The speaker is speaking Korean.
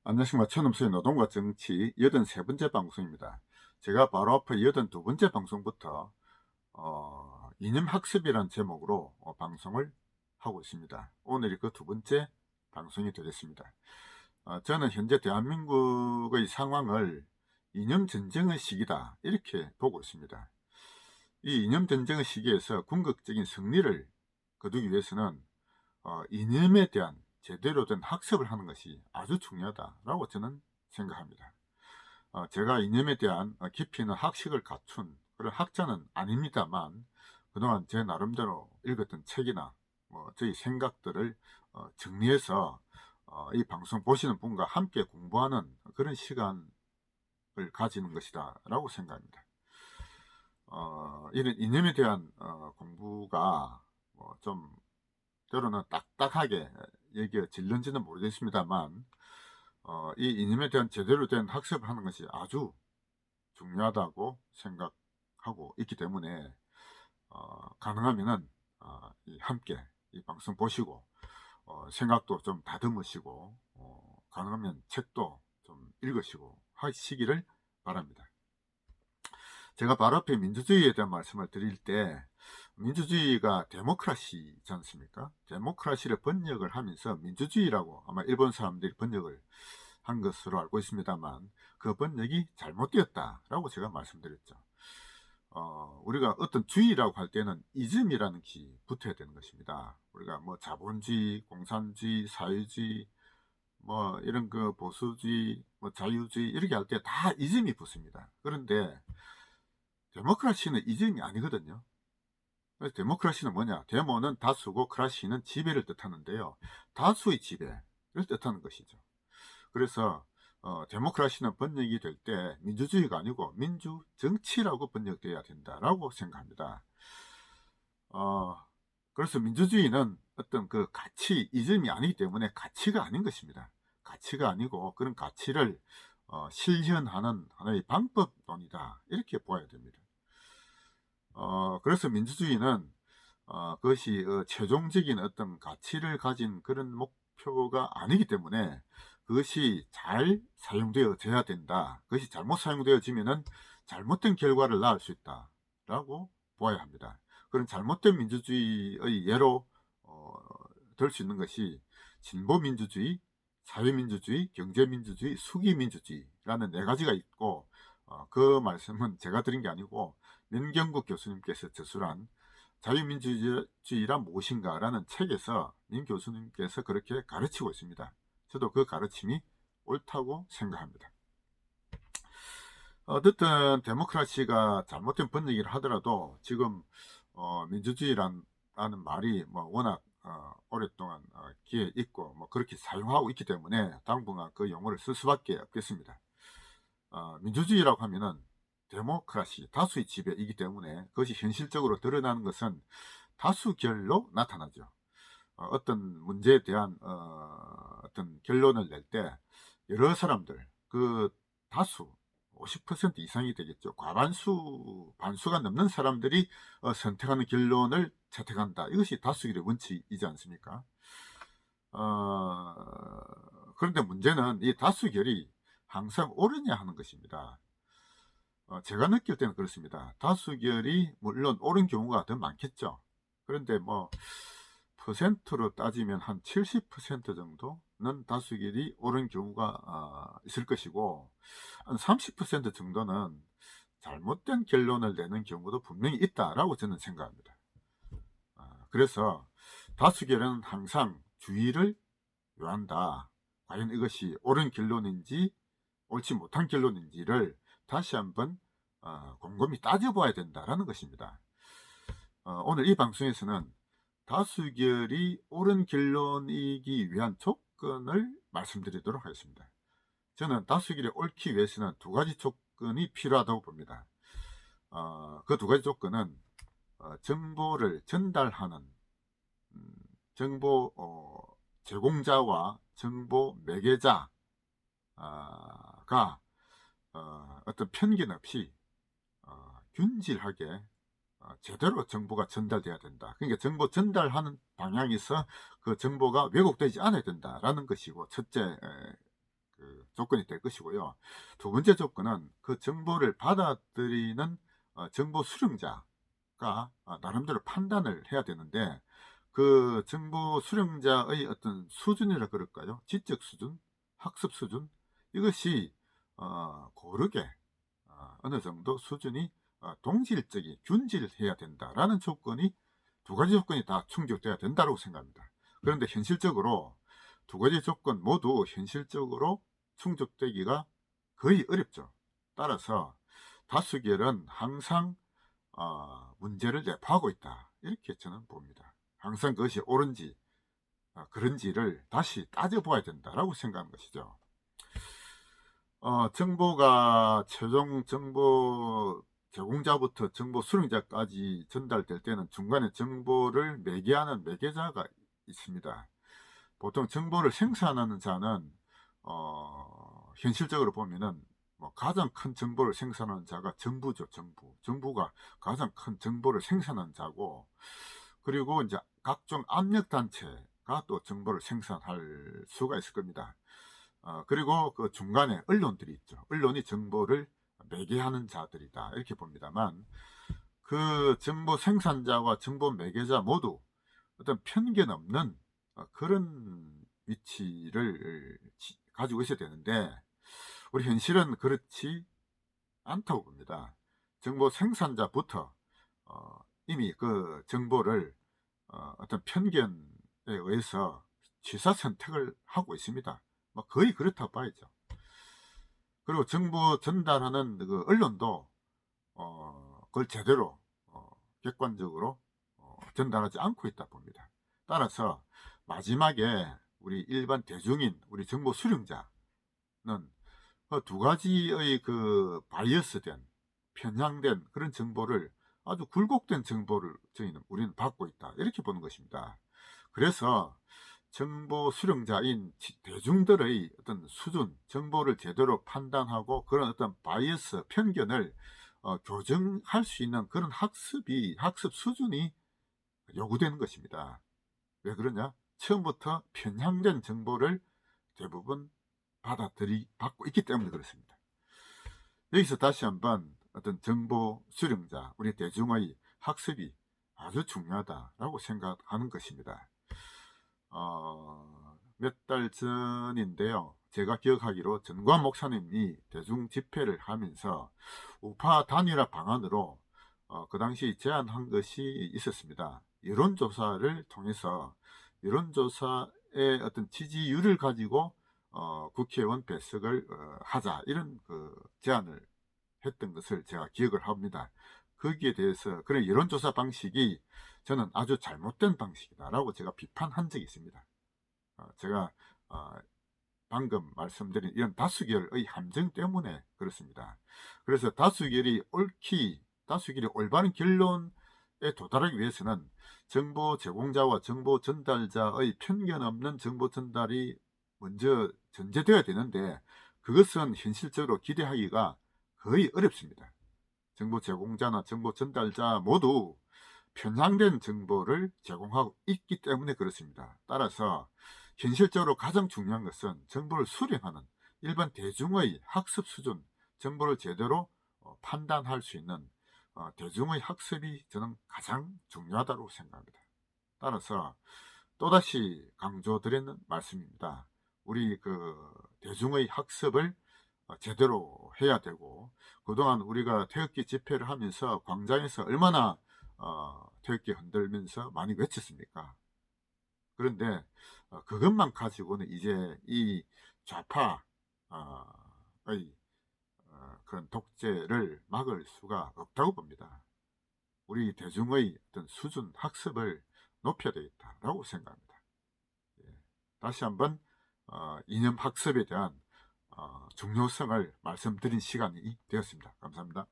안녕하십니까. 천음소의 노동과 정치 83번째 방송입니다. 제가 바로 앞에 82번째 방송부터 이념학습이라는 제목으로 방송을 하고 있습니다. 오늘이 그 두 번째 방송이 되겠습니다. 저는 현재 대한민국의 상황을 이념전쟁의 시기다 이렇게 보고 있습니다. 이 이념전쟁의 시기에서 궁극적인 승리를 거두기 위해서는 이념에 대한 제대로 된 학습을 하는 것이 아주 중요하다라고 저는 생각합니다. 제가 이념에 대한 깊이 있는 학식을 갖춘 그런 학자는 아닙니다만, 그동안 제 나름대로 읽었던 책이나 저희 생각들을 정리해서 이 방송 보시는 분과 함께 공부하는 그런 시간을 가지는 것이다 라고 생각합니다. 이런 이념에 대한 공부가 좀 때로는 딱딱하게 얘기질는지는 모르겠습니다만, 이 이념에 대한 제대로 된 학습을 하는 것이 아주 중요하다고 생각하고 있기 때문에 가능하면은 함께 이 방송 보시고 생각도 좀 다듬으시고 가능하면 책도 좀 읽으시고 하시기를 바랍니다. 제가 바로 앞에 민주주의에 대한 말씀을 드릴 때, 민주주의가 데모크라시지 않습니까? 데모크라시를 번역을 하면서 민주주의라고 아마 일본 사람들이 번역을 한 것으로 알고 있습니다만, 그 번역이 잘못되었다라고 제가 말씀드렸죠. 우리가 어떤 주의라고 할 때는 이즘이라는 기 붙어야 되는 것입니다. 우리가 뭐 자본주의, 공산주의, 사회주의, 뭐 이런 그 보수주의, 뭐 자유주의 이렇게 할 때 다 이즘이 붙습니다. 그런데 데모크라시는 이즘이 아니거든요. 그래서 데모크라시는 뭐냐? 데모는 다수고 크라시는 지배를 뜻하는데요. 다수의 지배를 뜻하는 것이죠. 그래서 데모크라시는 번역이 될 때 민주주의가 아니고 민주정치라고 번역돼야 된다라고 생각합니다. 그래서 민주주의는 어떤 그 가치 이즘이 아니기 때문에 가치가 아닌 것입니다. 가치가 아니고 그런 가치를 실현하는 하나의 방법론이다 이렇게 보아야 됩니다. 그래서 민주주의는 그것이 최종적인 어떤 가치를 가진 그런 목표가 아니기 때문에 그것이 잘 사용되어져야 된다. 그것이 잘못 사용되어지면은 잘못된 결과를 낳을 수 있다라고 보아야 합니다. 그런 잘못된 민주주의의 예로 들 수 있는 것이 진보민주주의, 사회민주주의, 경제민주주의, 수기민주주의라는 네 가지가 있고, 그 말씀은 제가 드린 게 아니고 민경국 교수님께서 저술한 자유민주주의란 무엇인가라는 책에서 민 교수님께서 그렇게 가르치고 있습니다. 저도 그 가르침이 옳다고 생각합니다. 어쨌든 데모크라시가 잘못된 번역이라 하더라도 지금 민주주의라는 말이 워낙 오랫동안 기에 있고 그렇게 사용하고 있기 때문에 당분간 그 용어를 쓸 수밖에 없겠습니다. 민주주의라고 하면은 데모크라시, 다수의 지배이기 때문에 그것이 현실적으로 드러나는 것은 다수결로 나타나죠. 어떤 문제에 대한 어떤 결론을 낼 때 여러 사람들, 그 다수 50% 이상이 되겠죠. 과반수, 반수가 넘는 사람들이 선택하는 결론을 채택한다. 이것이 다수결의 원칙이지 않습니까? 그런데 문제는 이 다수결이 항상 옳으냐 하는 것입니다. 제가 느낄 때는 그렇습니다. 다수결이 물론 옳은 경우가 더 많겠죠. 그런데 퍼센트로 따지면 한 70% 정도는 다수결이 옳은 경우가 있을 것이고, 한 30% 정도는 잘못된 결론을 내는 경우도 분명히 있다라고 저는 생각합니다. 그래서 다수결은 항상 주의를 요한다. 과연 이것이 옳은 결론인지 옳지 못한 결론인지를 다시 한번 곰곰이 따져봐야 된다라는 것입니다. 오늘 이 방송에서는 다수결이 옳은 결론이기 위한 조건을 말씀드리도록 하겠습니다. 저는 다수결이 옳기 위해서는 두 가지 조건이 필요하다고 봅니다. 그 두 가지 조건은 정보를 전달하는 정보 제공자와 정보 매개자가 어떤 편견 없이 균질하게 제대로 정보가 전달돼야 된다. 그러니까 정보 전달하는 방향에서 그 정보가 왜곡되지 않아야 된다라는 것이고 첫째 그 조건이 될 것이고요. 두 번째 조건은 그 정보를 받아들이는 정보 수령자가 나름대로 판단을 해야 되는데, 그 정보 수령자의 어떤 수준이라 그럴까요? 지적 수준, 학습 수준, 이것이 고르게 어느 정도 수준이 동질적이 균질해야 된다라는 조건이, 두 가지 조건이 다 충족돼야 된다고 생각합니다. 그런데 현실적으로 두 가지 조건 모두 현실적으로 충족되기가 거의 어렵죠. 따라서 다수결은 항상 문제를 내포하고 있다, 이렇게 저는 봅니다. 항상 그것이 옳은지 그런지를 다시 따져보아야 된다라고 생각하는 것이죠. 정보가 최종 정보 제공자부터 정보 수령자까지 전달될 때는 중간에 정보를 매개하는 매개자가 있습니다. 보통 정보를 생산하는 자는 현실적으로 보면은 뭐 가장 큰 정보를 생산하는 자가 정부죠. 정부가 가장 큰 정보를 생산하는 자고, 그리고 이제 각종 압력 단체가 또 정보를 생산할 수가 있을 겁니다. 그리고 그 중간에 언론들이 있죠. 언론이 정보를 매개하는 자들이다, 이렇게 봅니다만, 그 정보 생산자와 정보 매개자 모두 어떤 편견 없는 그런 위치를 가지고 있어야 되는데, 우리 현실은 그렇지 않다고 봅니다. 정보 생산자부터 이미 그 정보를 어떤 편견에 의해서 취사 선택을 하고 있습니다. 뭐 거의 그렇다고 봐야죠. 그리고 정보 전달하는 그 언론도 그걸 제대로 객관적으로 전달하지 않고 있다 봅니다. 따라서 마지막에 우리 일반 대중인 우리 정보 수령자는 그 두 가지의 그 바이어스된 편향된 그런 정보를, 아주 굴곡된 정보를 우리는 받고 있다, 이렇게 보는 것입니다. 그래서 정보 수령자인 대중들의 어떤 수준, 정보를 제대로 판단하고 그런 어떤 바이어스, 편견을 교정할 수 있는 그런 학습 수준이 요구되는 것입니다. 왜 그러냐? 처음부터 편향된 정보를 대부분 받고 있기 때문에 그렇습니다. 여기서 다시 한번 어떤 정보 수령자, 우리 대중의 학습이 아주 중요하다라고 생각하는 것입니다. 몇 달 전인데요, 제가 기억하기로 전관 목사님이 대중 집회를 하면서 우파 단일화 방안으로 그 당시 제안한 것이 있었습니다. 여론조사를 통해서 여론조사의 어떤 지지율을 가지고 국회의원 배석을 하자, 이런 그 제안을 했던 것을 제가 기억을 합니다. 거기에 대해서 그런 여론조사 방식이 저는 아주 잘못된 방식이다라고 제가 비판한 적이 있습니다. 제가 방금 말씀드린 이런 다수결의 함정 때문에 그렇습니다. 그래서 다수결이 올바른 결론에 도달하기 위해서는 정보 제공자와 정보 전달자의 편견 없는 정보 전달이 먼저 전제되어야 되는데, 그것은 현실적으로 기대하기가 거의 어렵습니다. 정보 제공자나 정보 전달자 모두 편향된 정보를 제공하고 있기 때문에 그렇습니다. 따라서 현실적으로 가장 중요한 것은 정보를 수령하는 일반 대중의 학습 수준, 정보를 제대로 판단할 수 있는 대중의 학습이 저는 가장 중요하다고 생각합니다. 따라서 또다시 강조드리는 말씀입니다. 우리 그 대중의 학습을 제대로 해야 되고, 그동안 우리가 태극기 집회를 하면서 광장에서 얼마나 태극기 흔들면서 많이 외쳤습니까? 그런데 그것만 가지고는 이제 이 좌파의 그런 독재를 막을 수가 없다고 봅니다. 우리 대중의 어떤 수준, 학습을 높여야 되겠다라고 생각합니다. 예. 다시 한번 이념 학습에 대한 중요성을 말씀드린 시간이 되었습니다. 감사합니다.